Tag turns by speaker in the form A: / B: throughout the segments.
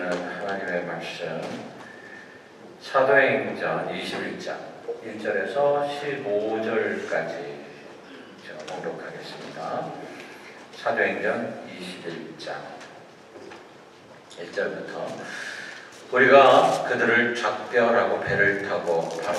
A: 주시는 하나님의 말씀 사도행전 21장 1절에서 15절까지 제가 봉독하겠습니다. 사도행전 21장 1절부터 우리가 그들을 작별하고 배를 타고 바로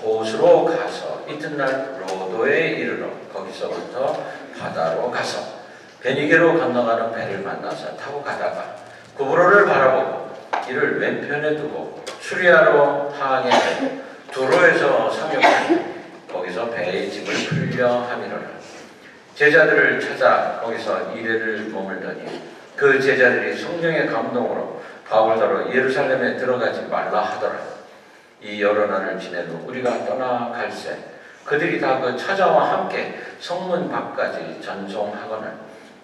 A: 호수로 가서 이튿날 로도에 이르러 거기서부터 바다로 가서 베니게로 건너가는 배를 만나서 타고 가다가 구브로를 바라보고 이를 왼편에 두고 수리아로 항해하고 두로에서 상륙하니 거기서 배의 짐을 풀려 함이로라. 제자들을 찾아 거기서 이래를 머물더니 그 제자들이 성령의 감동으로 바울더러 예루살렘에 들어가지 말라 하더라. 이 여러 날을 지낸 후 우리가 떠나갈새 그들이 다 그 처자와 함께 성문 밖까지 전송하거늘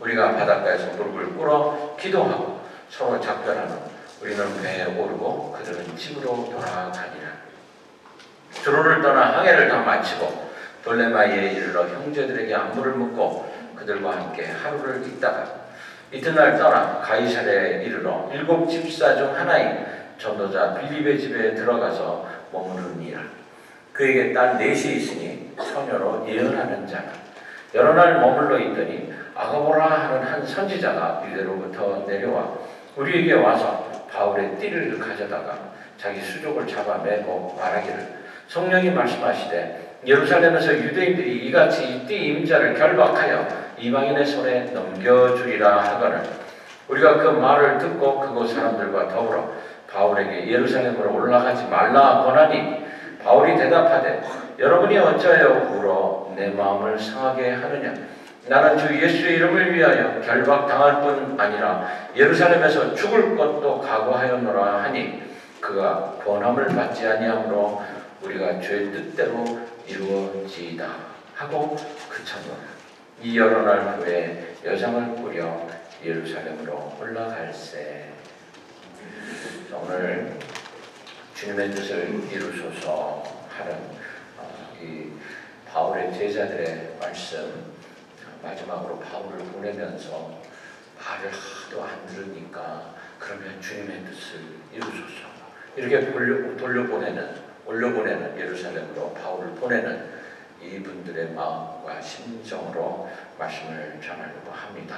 A: 우리가 바닷가에서 무릎을 꿇어 기도하고 서로 작별하는 우리는 배에 오르고 그들은 집으로 돌아가니라. 두로를 떠나 항해를 다 마치고 돌레마이에 이르러 형제들에게 안부를 묻고 그들과 함께 하루를 있다가 이튿날 떠나 가이사랴에 이르러 7 집사 중 하나인 전도자 빌립의 집에 들어가서 머무르니라. 그에게 딸 넷이 있으니 처녀로 예언하는 자라. 여러 날 머물러 있더니 아가보라 하는 한 선지자가 유대로부터 내려와 우리에게 와서 바울의 띠를 가져다가 자기 수족을 잡아 매고 말하기를 성령이 말씀하시되 예루살렘에서 유대인들이 이같이 이 띠 임자를 결박하여 이방인의 손에 넘겨주리라 하거늘 우리가 그 말을 듣고 그곳 사람들과 더불어 바울에게 예루살렘으로 올라가지 말라 권하니 바울이 대답하되 여러분이 어찌하여 울어 내 마음을 상하게 하느냐. 나는 주 예수의 이름을 위하여 결박당할 뿐 아니라 예루살렘에서 죽을 것도 각오하였노라 하니 그가 권함을 받지 아니하므로 우리가 주의 뜻대로 이루어지이다 하고 그쳤노라. 이 여러 날 후에 여정을 꾸려 예루살렘으로 올라갈새. 오늘 주님의 뜻을 이루소서 하는 이 바울의 제자들의 말씀 마지막으로 바울을 보내면서 말을 하도 안 들으니까 그러면 주님의 뜻을 이루소서 이렇게 올려보내는 예루살렘으로 바울을 보내는 이분들의 마음과 심정으로 말씀을 전하려고 합니다.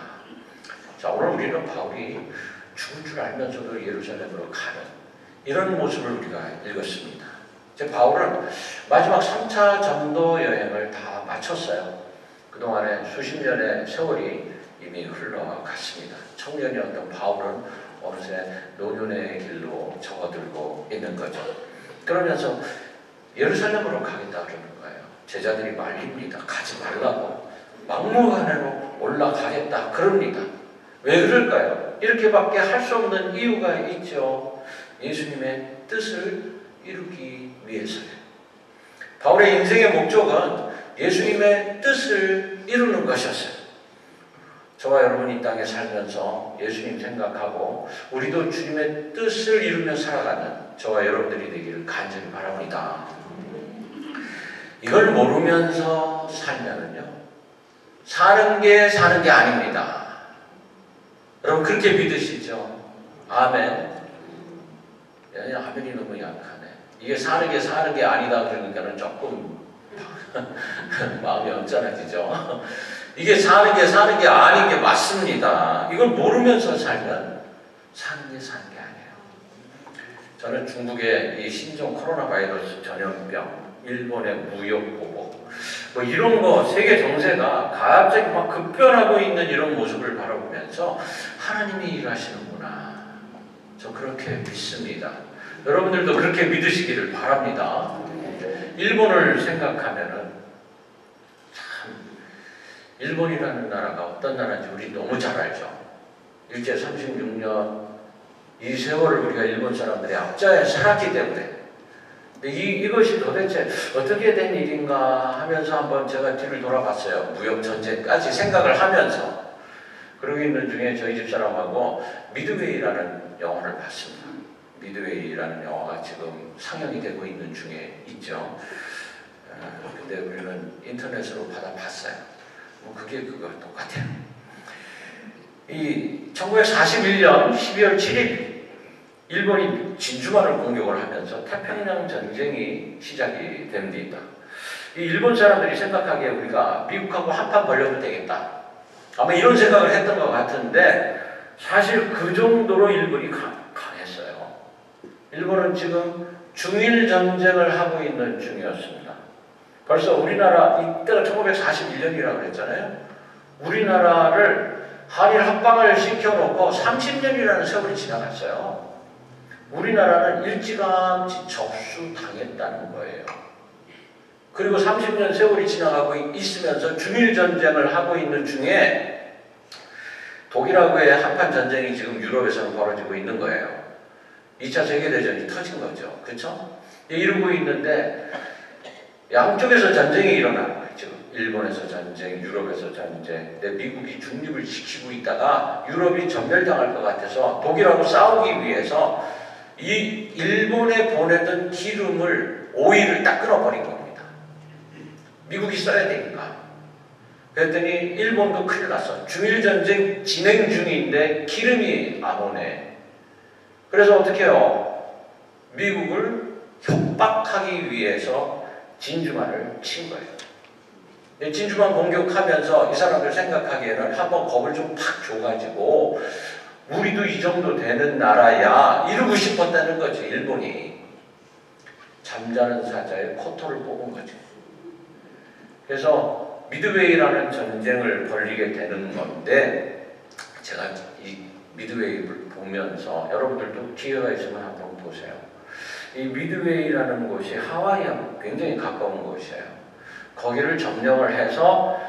A: 자, 오늘 우리는 바울이 죽을 줄 알면서도 예루살렘으로 가는 이런 모습을 우리가 읽었습니다. 이제 바울은 마지막 3차 전도 여행을 다 마쳤어요. 그동안에 수십 년의 세월이 이미 흘러갔습니다. 청년이었던 바울은 어느새 노년의 길로 접어들고 있는 거죠. 그러면서 예루살렘으로 가겠다 그러는 거예요. 제자들이 말립니다. 가지 말라고. 막무가내로 올라가겠다 그럽니다. 왜 그럴까요? 이렇게밖에 할 수 없는 이유가 있죠. 예수님의 뜻을 이루기 위해서요. 바울의 인생의 목적은 예수님의 뜻을 이루는 것이었어요. 저와 여러분이 이 땅에 살면서 예수님 생각하고 우리도 주님의 뜻을 이루며 살아가는 저와 여러분들이 되기를 간절히 바랍니다. 이걸 모르면서 살면은요, 사는 게 아닙니다. 여러분 그렇게 믿으시죠? 아멘. 아멘이 너무 약하네. 이게 사는 게 아니다 그러니까는 조금 마음이 언짢아지죠. 이게 사는 게 아닌 게 맞습니다. 이걸 모르면서 살면 사는 게 아니에요. 저는 중국의 이 신종 코로나 바이러스 전염병, 일본의 무역보복, 뭐 이런 거 세계 정세가 갑자기 막 급변하고 있는 이런 모습을 바라보면서 하나님이 일하시는구나. 저 그렇게 믿습니다. 여러분들도 그렇게 믿으시기를 바랍니다. 일본을 생각하면은 참 일본이라는 나라가 어떤 나라인지 우리 너무 잘 알죠. 일제 36년 이 세월을 우리가 일본 사람들이 앞자에 살았기 때문에 근데 이것이 도대체 어떻게 된 일인가 하면서 한번 제가 뒤를 돌아봤어요. 무역 전쟁까지 생각을 하면서 그러고 있는 중에 저희 집사람하고 미드웨이라는 영화를 봤습니다. 미드웨이라는 영화가 지금 상영이 되고 있는 중에 있죠. 근데 우리는 인터넷으로 받아봤어요. 뭐 그게 그거 똑같아요. 이 1941년 12월 7일 일본이 진주만을 공격을 하면서 태평양 전쟁이 시작이 됩니다. 이 일본 사람들이 생각하기에 우리가 미국하고 한판 벌려도 되겠다. 아마 이런 생각을 했던 것 같은데 사실 그 정도로 일본이 강했어요. 일본은 지금 중일 전쟁을 하고 있는 중이었습니다. 벌써 우리나라 이때가 1941년이라고 그랬잖아요. 우리나라를 한일 합방을 시켜놓고 30년이라는 세월이 지나갔어요. 우리나라는 일찌감치 접수당했다는 거예요. 그리고 30년 세월이 지나가고 있으면서 중일 전쟁을 하고 있는 중에 독일하고의 한판 전쟁이 지금 유럽에서는 벌어지고 있는 거예요. 2차 세계대전이 터진 거죠. 그렇죠? 이러고 있는데 양쪽에서 전쟁이 일어나는 거예요. 지금 일본에서 전쟁, 유럽에서 전쟁. 근데 미국이 중립을 지키고 있다가 유럽이 전멸당할 것 같아서 독일하고 싸우기 위해서 이 일본에 보내던 기름을 오일을 딱 끊어버린 겁니다. 미국이 써야 되니까. 그랬더니 일본도 큰일 났어. 중일전쟁 진행 중인데 기름이 안 오네. 그래서 어떻게 해요? 미국을 협박하기 위해서 진주만을 친 거예요. 진주만 공격하면서 이 사람들 생각하기에는 한번 겁을 좀 팍 줘가지고 우리도 이 정도 되는 나라야 이러고 싶었다는 거지. 일본이 잠자는 사자의 코털을 뽑은 거지. 그래서 미드웨이라는 전쟁을 벌이게 되는 건데 제가 이 미드웨이를 보면서 여러분들도 기회가 있으면 한번 보세요. 이 미드웨이라는 곳이 하와이하고 굉장히 가까운 곳이에요. 거기를 점령을 해서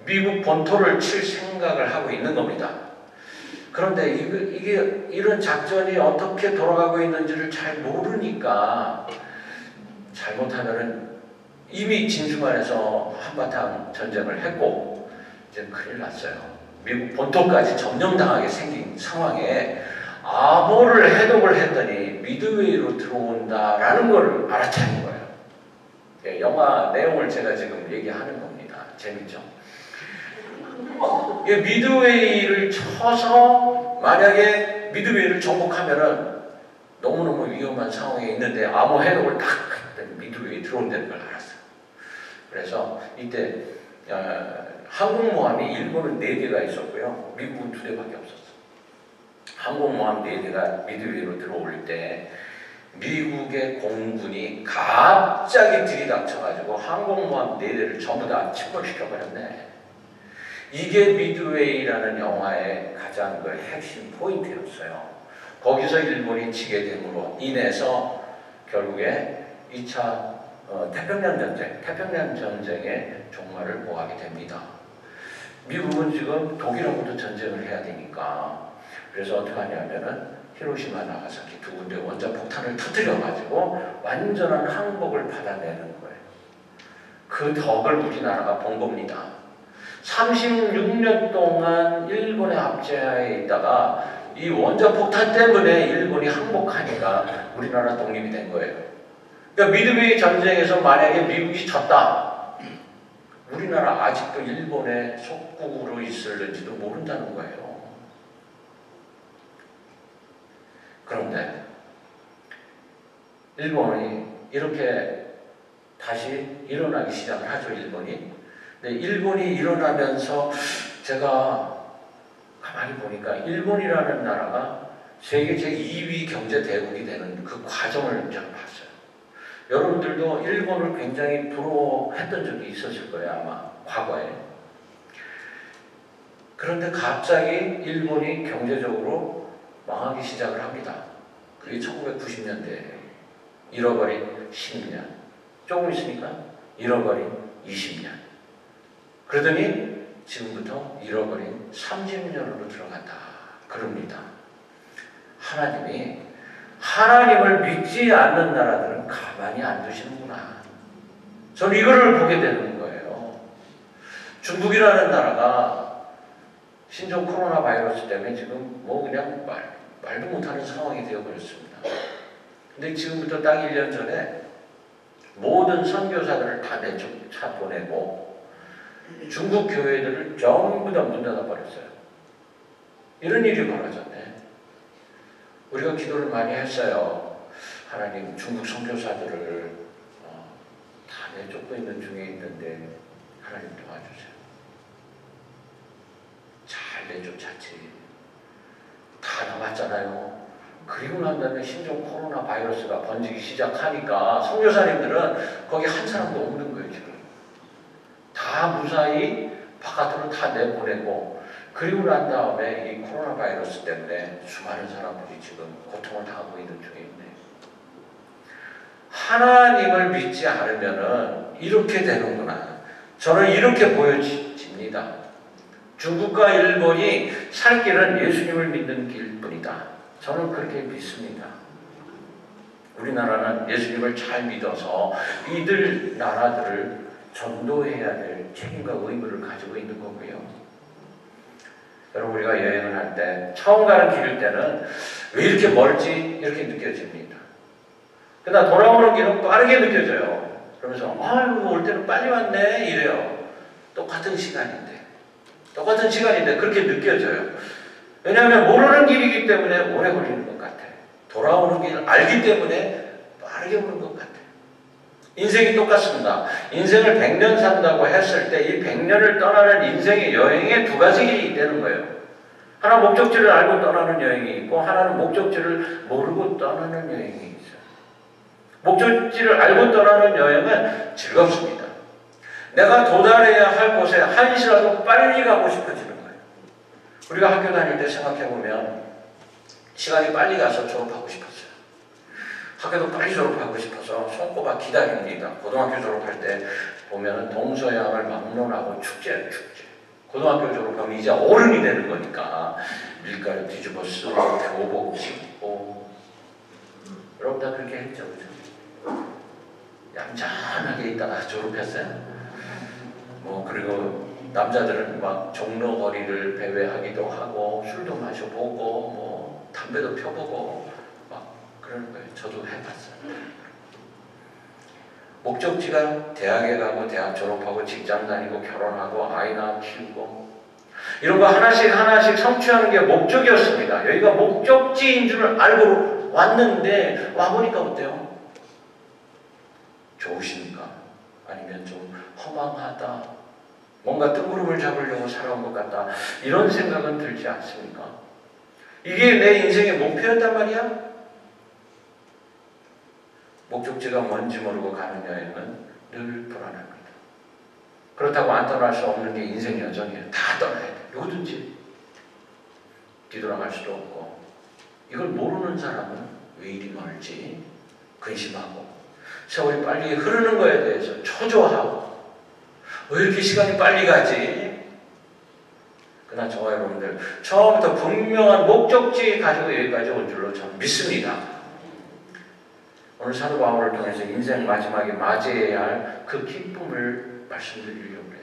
A: 미국 본토를 칠 생각을 하고 있는 겁니다. 그런데 이게 이런 작전이 어떻게 돌아가고 있는지를 잘 모르니까 잘못하면은 이미 진주만에서 한바탕 전쟁을 했고 이제 큰일 났어요. 미국 본토까지 점령당하게 생긴 상황에 암호를 해독을 했더니 미드웨이로 들어온다라는 걸 알아차린 거예요. 예, 영화 내용을 제가 지금 얘기하는 겁니다. 재밌죠? 미드웨이를 쳐서 만약에 미드웨이를 정복하면은 너무너무 위험한 상황에 있는데 암호 해독을 딱 했더니 미드웨이 들어온다는 걸 알았어요. 그래서 이때 항공모함이 일본은 4대가 있었고요. 미국은 2대밖에 없었어요. 항공모함 4대가 미드웨이로 들어올 때 미국의 공군이 갑자기 들이닥쳐가지고 항공모함 4대를 전부 다 침몰시켜버렸네. 이게 미드웨이라는 영화의 가장 그 핵심 포인트였어요. 거기서 일본이 지게 됨으로 인해서 결국에 2차 태평양 전쟁의 종말을 보하게 됩니다. 미국은 지금 독일하고도 전쟁을 해야 되니까 그래서 어떻게 하냐면은 히로시마, 나가사키 2군데 원자폭탄을 터뜨려가지고 완전한 항복을 받아내는 거예요. 그 덕을 우리나라가 본 겁니다. 36년 동안 일본의 압제하에 있다가 이 원자폭탄 때문에 일본이 항복하니까 우리나라 독립이 된 거예요. 그러니까 미드웨이 전쟁에서 만약에 미국이 졌다. 우리나라 아직도 일본의 속국으로 있을는지도 모른다는 거예요. 그런데 일본이 이렇게 다시 일어나기 시작을 하죠. 일본이. 근데 일본이 일어나면서 제가 가만히 보니까 일본이라는 나라가 세계 제2위 경제 대국이 되는 그 과정을 제가 봤어요. 여러분들도 일본을 굉장히 부러워했던 적이 있었을 거예요. 아마 과거에. 그런데 갑자기 일본이 경제적으로 망하기 시작을 합니다. 그게 1990년대에 잃어버린 10년. 조금 있으니까 잃어버린 20년. 그러더니 지금부터 잃어버린 30년으로 들어간다. 그럽니다. 하나님이 하나님을 믿지 않는 나라들은 가만히 안 두시는구나. 저는 이거를 보게 되는 거예요. 중국이라는 나라가 신종 코로나 바이러스 때문에 지금 뭐 그냥 말도 못하는 상황이 되어버렸습니다. 근데 지금부터 딱 1년 전에 모든 선교사들을 다 내쫓아 보내고 중국 교회들을 전부 다 문 닫아버렸어요. 이런 일이 벌어졌네. 우리가 기도를 많이 했어요. 하나님, 중국 선교사들을 다 내쫓고 있는 중에 있는데 하나님 도와주세요. 잘 내쫓았지. 다 남았잖아요. 그리고 난 다음에 심지어 코로나 바이러스가 번지기 시작하니까 선교사님들은 거기 한 사람도 없는 거예요. 지금 다 무사히 바깥으로 다 내보내고, 그리고 난 다음에 이 코로나 바이러스 때문에 수많은 사람들이 지금 고통을 당하고 있는 중에 있네요. 하나님을 믿지 않으면은 이렇게 되는구나. 저는 이렇게 보여집니다. 중국과 일본이 살 길은 예수님을 믿는 길뿐이다. 저는 그렇게 믿습니다. 우리나라는 예수님을 잘 믿어서 이들 나라들을 전도해야 될 책임과 의무를 가지고 있는 거고요. 여러분, 우리가 여행을 할 때 처음 가는 길일 때는 왜 이렇게 멀지? 이렇게 느껴집니다. 그러나 돌아오는 길은 빠르게 느껴져요. 그러면서 아유, 올 때는 빨리 왔네 이래요. 똑같은 시간인데 그렇게 느껴져요. 왜냐하면 모르는 길이기 때문에 오래 걸리는 것 같아요. 돌아오는 길을 알기 때문에 빠르게 오는 것 같아요. 인생이 똑같습니다. 인생을 100년 산다고 했을 때 이 100년을 떠나는 인생의 여행에 두 가지 길이 되는 거예요. 하나 목적지를 알고 떠나는 여행이 있고, 하나는 목적지를 모르고 떠나는 여행이 있어요. 목적지를 알고 떠나는 여행은 즐겁습니다. 내가 도달해야 할 곳에 한시라도 빨리 가고 싶어지는 거예요. 우리가 학교 다닐 때 생각해보면 시간이 빨리 가서 졸업하고 싶었어요. 학교도 빨리 졸업하고 싶어서 손꼽아 기다립니다. 고등학교 졸업할 때 보면 동서양을 막론하고 축제. 고등학교 졸업하면 이제 어른이 되는 거니까 밀가루 뒤집어 쓰고 교복 입고. 여러분 다 그렇게 했죠, 그죠? 얌전하게 있다가 졸업했어요. 그리고 남자들은 막 종로 거리를 배회하기도 하고 술도 마셔보고 담배도 펴보고 막 그러는 거예요. 저도 해봤어요. 목적지가 대학에 가고 대학 졸업하고 직장 다니고 결혼하고 아이 낳아 키우고 이런 거 하나씩 성취하는 게 목적이었습니다. 여기가 목적지인 줄 알고 왔는데 와보니까 어때요? 좋으십니까? 아니면 좀 허망하다, 뭔가 뜬구름을 잡으려고 살아온 것 같다, 이런 생각은 들지 않습니까? 이게 내 인생의 목표였단 말이야? 목적지가 뭔지 모르고 가는 여행은 늘 불안합니다. 그렇다고 안 떠날 수 없는 게 인생 여정이에요. 다 떠나야 돼. 누구든지 뒤돌아갈 수도 없고. 이걸 모르는 사람은 왜 이리 멀지? 근심하고 세월이 빨리 흐르는 거에 대해서 초조하고 왜 이렇게 시간이 빨리 가지? 그러나 저와 여러분들 처음부터 분명한 목적지 가지고 여기까지 온 줄로 저는 믿습니다. 오늘 사도 바울을 통해서 인생 마지막에 맞이해야 할 그 기쁨을 말씀드리려고 해요.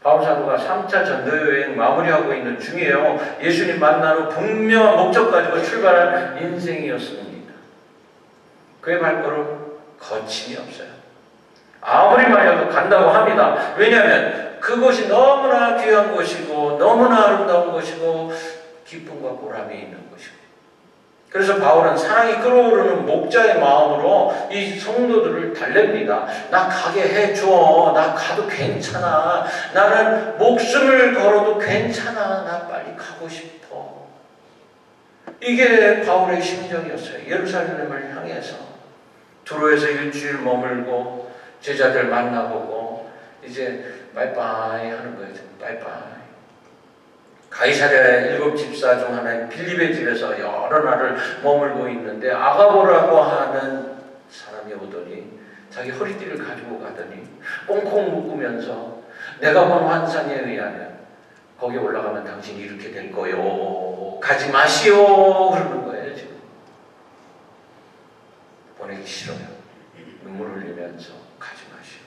A: 바울 사도가 3차 전도여행 마무리하고 있는 중이에요. 예수님 만난 후 분명한 목적 가지고 출발한 인생이었습니다. 그의 발걸음 거침이 없어요. 아무리 말해도 간다고 합니다. 왜냐하면 그곳이 너무나 귀한 곳이고 너무나 아름다운 곳이고 기쁨과 보람이 있는 곳이고, 그래서 바울은 사랑이 끓어오르는 목자의 마음으로 이 성도들을 달랩니다. 나 가게 해줘. 나 가도 괜찮아. 나는 목숨을 걸어도 괜찮아. 나 빨리 가고 싶어. 이게 바울의 심정이었어요. 예루살렘을 향해서 두로에서 일주일 머물고 제자들 만나보고 이제 바이바이 하는 거예요. 바이바이. 가이사랴의 7 집사 중 하나인 빌립의 집에서 여러 날을 머물고 있는데 아가보라고 하는 사람이 오더니 자기 허리띠를 가지고 가더니 꽁꽁 묶으면서 내가 본 환상에 의하면 거기 올라가면 당신이 이렇게 될 거요. 가지 마시오. 그러는 거예요. 지금 보내기 싫어요. 눈물 흘리면서 가지 마시오.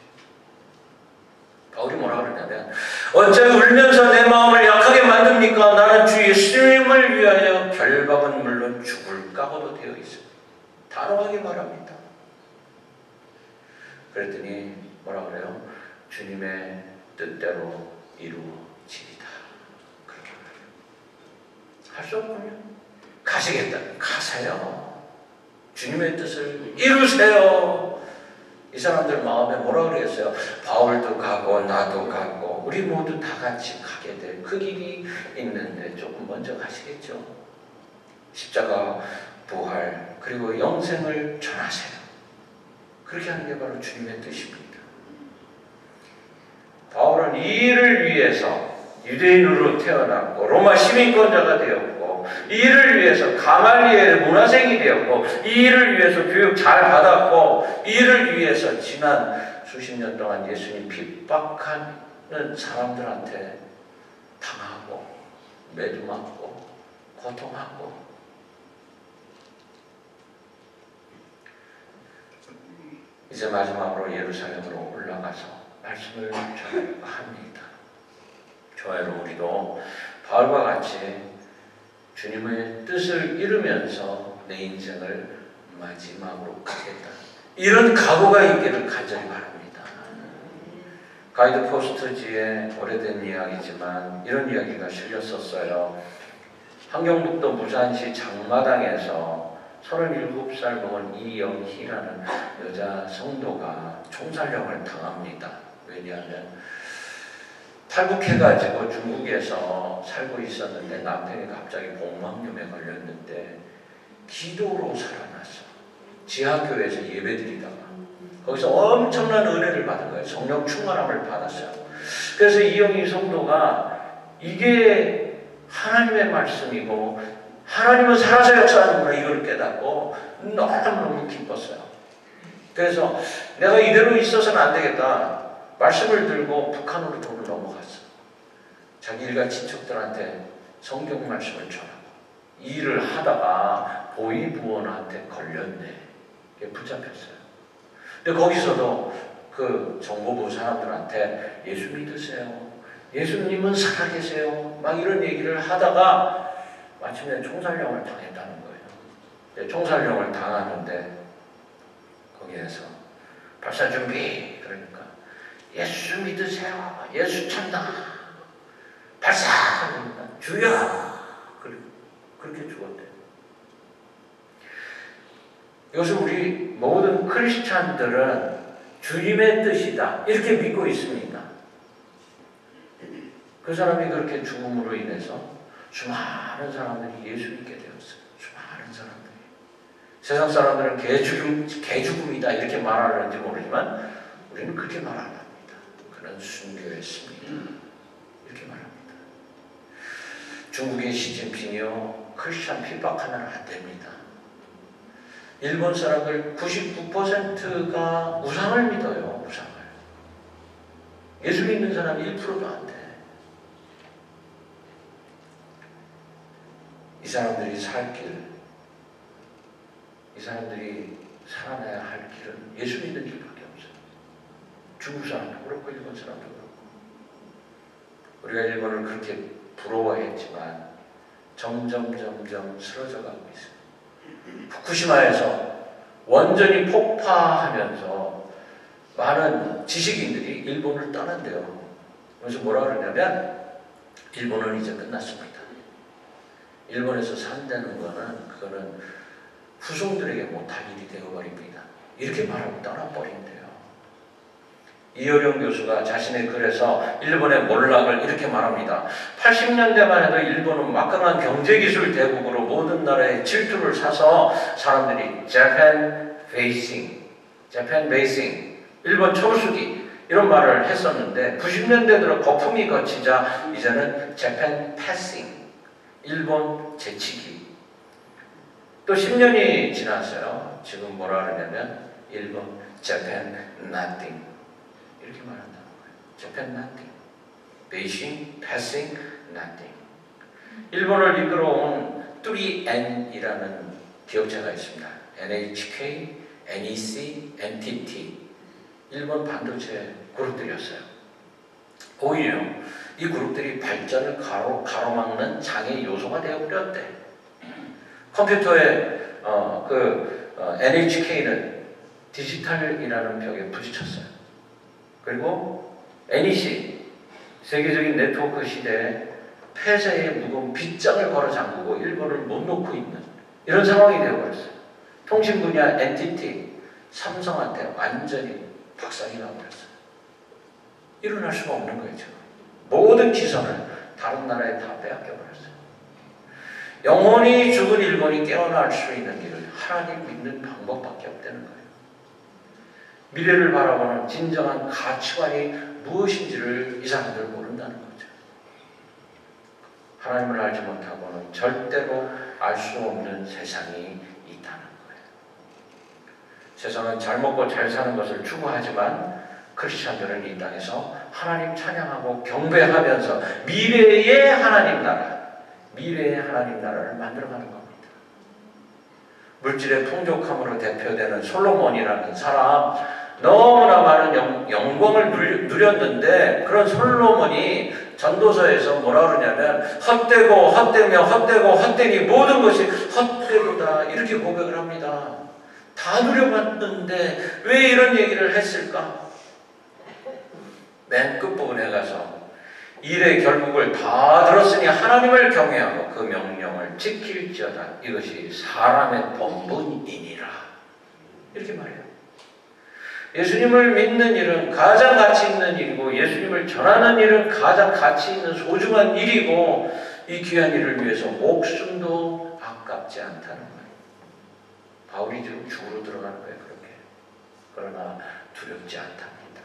A: 바울이 뭐라 그러냐면 어째 울면서 내 마음을 약하게 만듭니까? 나는 주 예수님을 위하여 결박은 물론 죽을 각오도 되어 있습니다. 단호하게 말합니다. 그랬더니 뭐라 그래요? 주님의 뜻대로 이루어지리다. 그렇게 말해요. 할 수 없군요. 가시겠다. 가세요. 주님의 뜻을 이루세요. 이 사람들 마음에 뭐라 그랬어요? 바울도 가고 나도 가고 우리 모두 다 같이 가게 될 그 길이 있는데 조금 먼저 가시겠죠. 십자가, 부활, 그리고 영생을 전하세요. 그렇게 하는 게 바로 주님의 뜻입니다. 바울은 이 일을 위해서 유대인으로 태어났고 로마 시민권자가 되었고, 이 일을 위해서 가말리엘의 문화생이 되었고, 이 일을 위해서 교육 잘 받았고, 이 일을 위해서 지난 수십 년 동안 예수님 핍박하는 사람들한테 당하고 매도맞고 고통하고, 이제 마지막으로 예루살렘으로 올라가서 말씀을 전하려고 합니다. 저희로 우리도 바울과 같이 주님의 뜻을 이루면서 내 인생을 마지막으로 가겠다, 이런 각오가 있기를 간절히 바랍니다. 가이드 포스트지에 오래된 이야기지만 이런 이야기가 실렸었어요. 함경북도 무산시 장마당에서 37살 먹은 이영희라는 여자 성도가 총살령을 당합니다. 왜냐하면 탈북해가지고 중국에서 살고 있었는데 남편이 갑자기 복막염에 걸렸는데 기도로 살아났어. 지하교회에서 예배드리다가 거기서 엄청난 은혜를 받은 거예요. 성령 충만함을 받았어요. 그래서 이영희 성도가 이게 하나님의 말씀이고 하나님은 살아서 역사하는구나, 이걸 깨닫고 너무너무 기뻤어요. 그래서 내가 이대로 있어서는 안 되겠다. 말씀을 들고 북한으로 도로 넘어갔어. 자기 일가 친척들한테 성경 말씀을 전하고, 이 일을 하다가 보이부원한테 걸렸네. 붙잡혔어요. 근데 거기서도 그 정보부 사람들한테 예수 믿으세요, 예수님은 살아계세요, 막 이런 얘기를 하다가 마침내 총살령을 당했다는 거예요. 총살령을 당하는데 거기에서 발사 준비, 그러니까 예수 믿으세요, 예수 찬다, 발사, 그러니까 주여, 그렇게 죽었대요. 이것을 우리 모든 크리스찬들은 주님의 뜻이다 이렇게 믿고 있습니다. 그 사람이 그렇게 죽음으로 인해서 수많은 사람들이 예수 믿게 되었어요. 수많은 사람들이. 세상 사람들은 개죽음이다 이렇게 말하는지 모르지만 우리는 그렇게 말 안 합니다. 그는 순교했습니다, 이렇게 말합니다. 중국의 시진핑이요, 크리스찬 핍박하면 안 됩니다. 일본 사람들 99%가 우상을 믿어요. 우상을. 예수 믿는 사람 1%도 안 돼. 이 사람들이 살 길, 이 사람들이 살아나야 할 길은 예수 믿는 길밖에 없어요. 중국 사람도 그렇고 일본 사람도 그렇고. 우리가 일본을 그렇게 부러워했지만 점점 쓰러져 가고 있어요. 후쿠시마에서 원전이 폭파하면서 많은 지식인들이 일본을 떠난대요. 그래서 뭐라 그러냐면 일본은 이제 끝났습니다. 일본에서 산다는 거는 그거는 후손들에게 못할 일이 되어버립니다, 이렇게 말하고 떠나버린대요. 이효령 교수가 자신의 글에서 일본의 몰락을 이렇게 말합니다. 80년대만 해도 일본은 막강한 경제기술 대국으로 모든 나라의 질투를 사서 사람들이 Japan basing, 일본 초수기 이런 말을 했었는데 90년대 들어 거품이 거치자 이제는 Japan passing, 일본 제치기. 또 10년이 지났어요. 지금 뭐라 그러냐면 일본 Japan nothing 이렇게 말한다는 거예요. Japan nothing, Beijing passing nothing. 일본을 이끌어온 3N이라는 기업체가 있습니다. NHK, NEC, NTT. 일본 반도체 그룹들이었어요. 오히려 이 그룹들이 발전을 가로막는 장애 요소가 되어버렸대. 컴퓨터에 NHK는 디지털이라는 벽에 부딪혔어요. 그리고 NEC, 세계적인 네트워크 시대에 폐쇄의 무거운 빗장을 걸어 잠그고 일본을 못 놓고 있는 이런 상황이 되어버렸어요. 통신 분야 엔티티 삼성한테 완전히 박살이 나버렸어요. 일어날 수가 없는 거예요. 지금. 모든 기선을 다른 나라에 다 빼앗겨버렸어요. 영원히 죽은 일본이 깨어날 수 있는 길을 하나님 믿는 방법밖에 없다는 거예요. 미래를 바라보는 진정한 가치관이 무엇인지를 이 사람들 모른다는 거죠. 하나님을 알지 못하고는 절대로 알 수 없는 세상이 있다는 거예요. 세상은 잘 먹고 잘 사는 것을 추구하지만 크리스찬들은 이 땅에서 하나님 찬양하고 경배하면서 미래의 하나님 나라를 만들어가는 겁니다. 물질의 풍족함으로 대표되는 솔로몬이라는 사람, 너무나 많은 영광을 누렸는데 그런 솔로몬이 전도서에서 뭐라 그러냐면 헛되고 헛되며 헛되고 헛되니 모든 것이 헛되도다 이렇게 고백을 합니다. 다 누려봤는데 왜 이런 얘기를 했을까? 맨 끝부분에 가서 일의 결국을 다 들었으니 하나님을 경외하고 그 명령을 지킬지어다. 이것이 사람의 본분이니라. 이렇게 말해요. 예수님을 믿는 일은 가장 가치 있는 일이고 예수님을 전하는 일은 가장 가치 있는 소중한 일이고 이 귀한 일을 위해서 목숨도 아깝지 않다는 거예요. 바울이 지금 죽으러 들어가는 거예요. 그렇게. 그러나 두렵지 않답니다.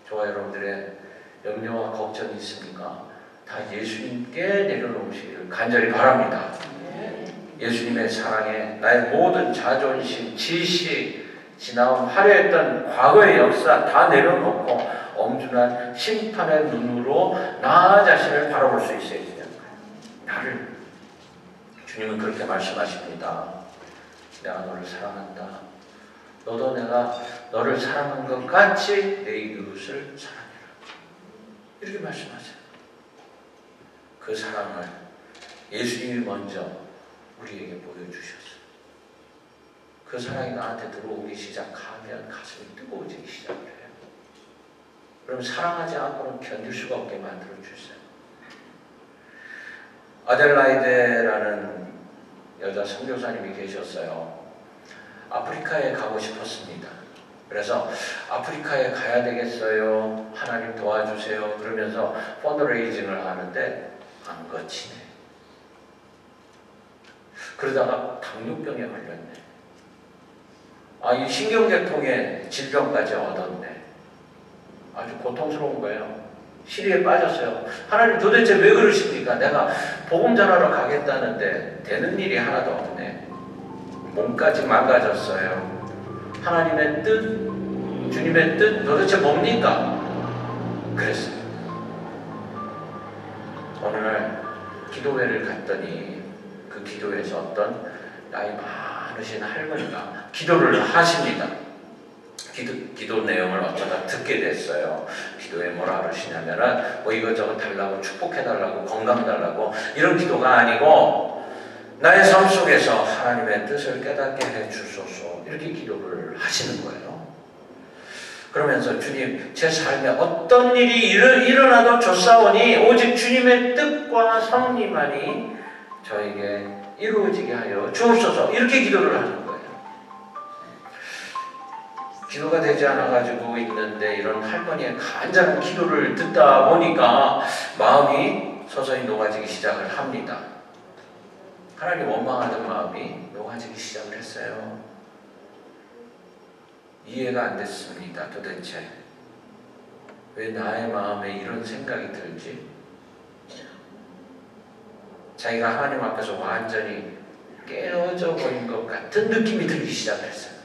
A: 저와 여러분들의 염려와 걱정이 있습니까? 다 예수님께 내려놓으시기를 간절히 바랍니다. 예수님의 사랑에 나의 모든 자존심, 지식, 지나온 화려했던 과거의 역사 다 내려놓고 엄중한 심판의 눈으로 나 자신을 바라볼 수 있어야 되는 거예요. 나를. 주님은 그렇게 말씀하십니다. 내가 너를 사랑한다. 너도 내가 너를 사랑한 것 같이 내 이웃을 사랑해라. 이렇게 말씀하세요. 그 사랑을 예수님이 먼저 우리에게 보여주셨어요. 그 사랑이 나한테 들어오기 시작하면 가슴이 뜨거워지기 시작을 해요. 그럼 사랑하지 않고는 견딜 수가 없게 만들어주세요. 아델라이데라는 여자 선교사님이 계셨어요. 아프리카에 가고 싶었습니다. 그래서 아프리카에 가야 되겠어요. 하나님 도와주세요. 그러면서 펀드레이징을 하는데 안 거치네. 그러다가 당뇨병에 걸렸네. 이 신경계통에 질병까지 얻었네. 아주 고통스러운 거예요. 시리에 빠졌어요. 하나님 도대체 왜 그러십니까? 내가 복음 전하러 가겠다는데 되는 일이 하나도 없네. 몸까지 망가졌어요. 하나님의 뜻, 주님의 뜻 도대체 뭡니까? 그랬어요. 어느 날 기도회를 갔더니 그 기도회에서 어떤 나이 많으신 할머니가 기도를 하십니다. 기도 내용을 어쩌다 듣게 됐어요. 기도에 뭐라 그러시냐면은 뭐 이것저것 달라고 축복해달라고 건강 달라고 이런 기도가 아니고 나의 삶 속에서 하나님의 뜻을 깨닫게 해주소서 이렇게 기도를 하시는 거예요. 그러면서 주님 제 삶에 어떤 일이 일어나도 좋사오니 오직 주님의 뜻과 섭리만이 저에게 이루어지게 하여 주옵소서 이렇게 기도를 하는 거예요. 기도가 되지 않아가지고 있는데 이런 할머니의 간절한 기도를 듣다 보니까 마음이 서서히 녹아지기 시작을 합니다. 하나님 원망하는 마음이 녹아지기 시작을 했어요. 이해가 안 됐습니다. 도대체 왜 나의 마음에 이런 생각이 들지? 자기가 하나님 앞에서 완전히 깨어져 버린 것 같은 느낌이 들기 시작했어요.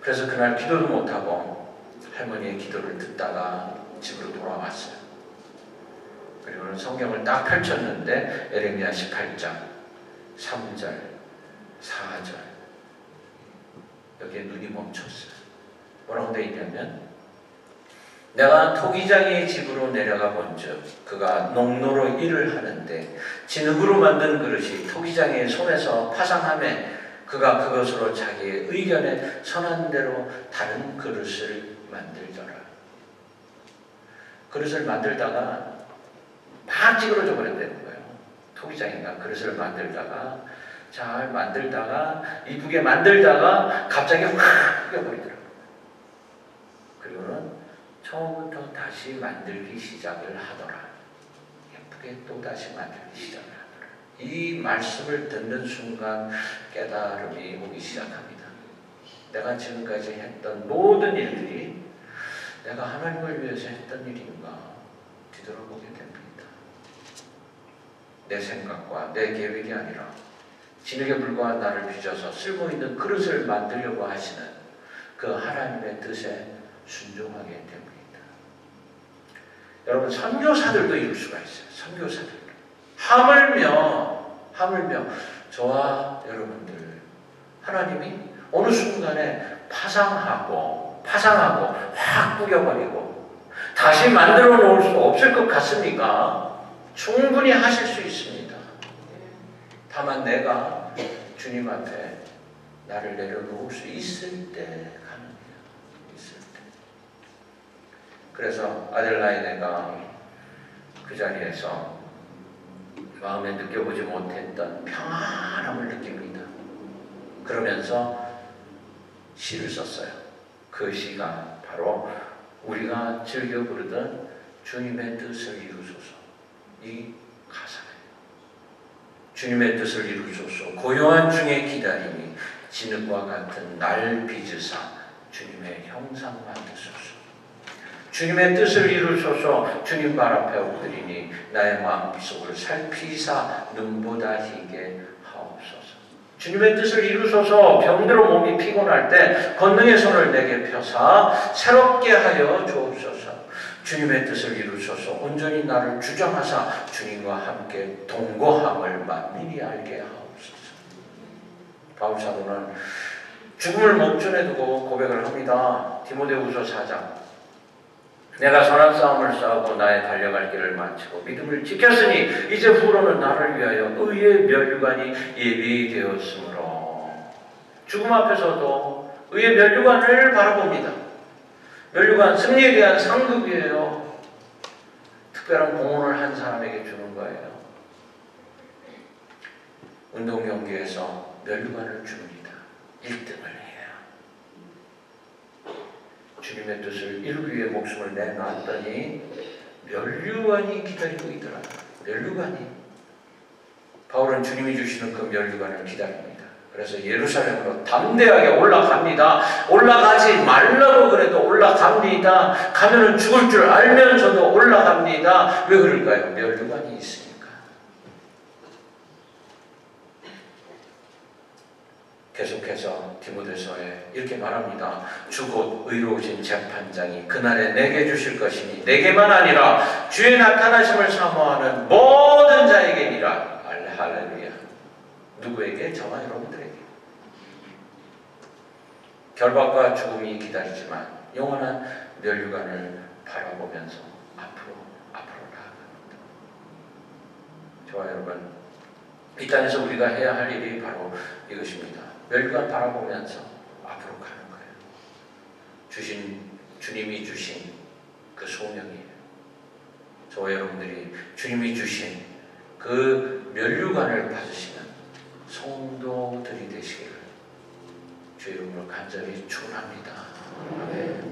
A: 그래서 그날 기도도 못하고 할머니의 기도를 듣다가 집으로 돌아왔어요. 그리고는 성경을 딱 펼쳤는데 에레미야 18장 3절 4절 여기에 눈이 멈췄어요. 뭐라고 되어 있냐면 내가 토기장의 집으로 내려가 본즉 그가 농로로 일을 하는데 진흙으로 만든 그릇이 토기장의 손에서 파상하매 그가 그것으로 자기의 의견에 선한 대로 다른 그릇을 만들더라. 그릇을 만들다가 막 찌그러져 버렸다는 거예요. 토기장인가 그릇을 만들다가 잘 만들다가 이쁘게 만들다가 갑자기 확 휘어버리더라고요. 그리고는 처음부터 다시 만들기 시작을 하더라. 예쁘게 또 다시 만들기 시작을 하더라. 이 말씀을 듣는 순간 깨달음이 오기 시작합니다. 내가 지금까지 했던 모든 일들이 내가 하나님을 위해서 했던 일인가 뒤돌아보게 됩니다. 내 생각과 내 계획이 아니라 진흙에 불과한 나를 빚어서 쓸모있는 그릇을 만들려고 하시는 그 하나님의 뜻에 순종하게 됩니다. 여러분 선교사들도 이럴 수가 있어요. 선교사들도 하물며 저와 여러분들 하나님이 어느 순간에 파상하고 확 구겨버리고 다시 만들어 놓을 수 없을 것 같습니까? 충분히 하실 수 있습니다. 다만 내가 주님 앞에 나를 내려놓을 수 있을 때 가능해요. 있을 때. 그래서 아델라이네가 그 자리에서 마음에 느껴보지 못했던 평안함을 느낍니다. 그러면서 시를 썼어요. 그 시가 바로 우리가 즐겨 부르던 주님의 뜻을 이루소서 이 가사예요. 주님의 뜻을 이루소서 고요한 중에 기다리니 진흙과 같은 날 빚으사 주님의 형상 만드소서. 주님의 뜻을 이루소서 주님 발 앞에 엎드리니 나의 마음속을 살피사 눈보다 희게 하옵소서. 주님의 뜻을 이루소서. 병들어 몸이 피곤할 때 권능의 손을 내게 펴사 새롭게 하여 주옵소서. 주님의 뜻을 이루소서. 온전히 나를 주장하사 주님과 함께 동거함을 만민이 알게 하옵소서. 바울 사도는 죽음을 목전에 두고 고백을 합니다. 디모데후서 4장 내가 선한 싸움을 싸우고 나의 달려갈 길을 마치고 믿음을 지켰으니 이제 후로는 나를 위하여 의의 면류관이 예비되었으므로 죽음 앞에서도 의의 면류관을 바라봅니다. 면류관 승리에 대한 상급이에요. 특별한 공헌을 한 사람에게 주는 거예요. 운동 경기에서 면류관을 줍니다. 1등을 해야 주님의 뜻을 이루기 위해 목숨을 내놨더니 면류관이 기다리고 있더라. 면류관이. 바울은 주님이 주시는 그 면류관을 기다립니다. 그래서 예루살렘으로 담대하게 올라갑니다. 올라가지 말라고 그래도 올라갑니다. 가면은 죽을 줄 알면서도 올라갑니다. 왜 그럴까요? 면류관이 있으니까. 계속해서 디모데서에 이렇게 말합니다. 주곧 의로우신 재판장이 그날에 내게 주실 것이니 내게만 아니라 주의 나타나심을 사모하는 모든 자에게니라. 할렐루야. 누구에게? 저와 여러분들에게. 결박과 죽음이 기다리지만 영원한 면류관을 바라보면서 앞으로 나아갑니다. 저와 여러분, 이 땅에서 우리가 해야 할 일이 바로 이것입니다. 면류관 바라보면서 앞으로 가는 거예요. 주님이 주신 그 소명이에요. 저와 여러분들이 주님이 주신 그 면류관을 받으시는 성도들이 되시기를 주의 이름으로 간절히 축원합니다. 아멘.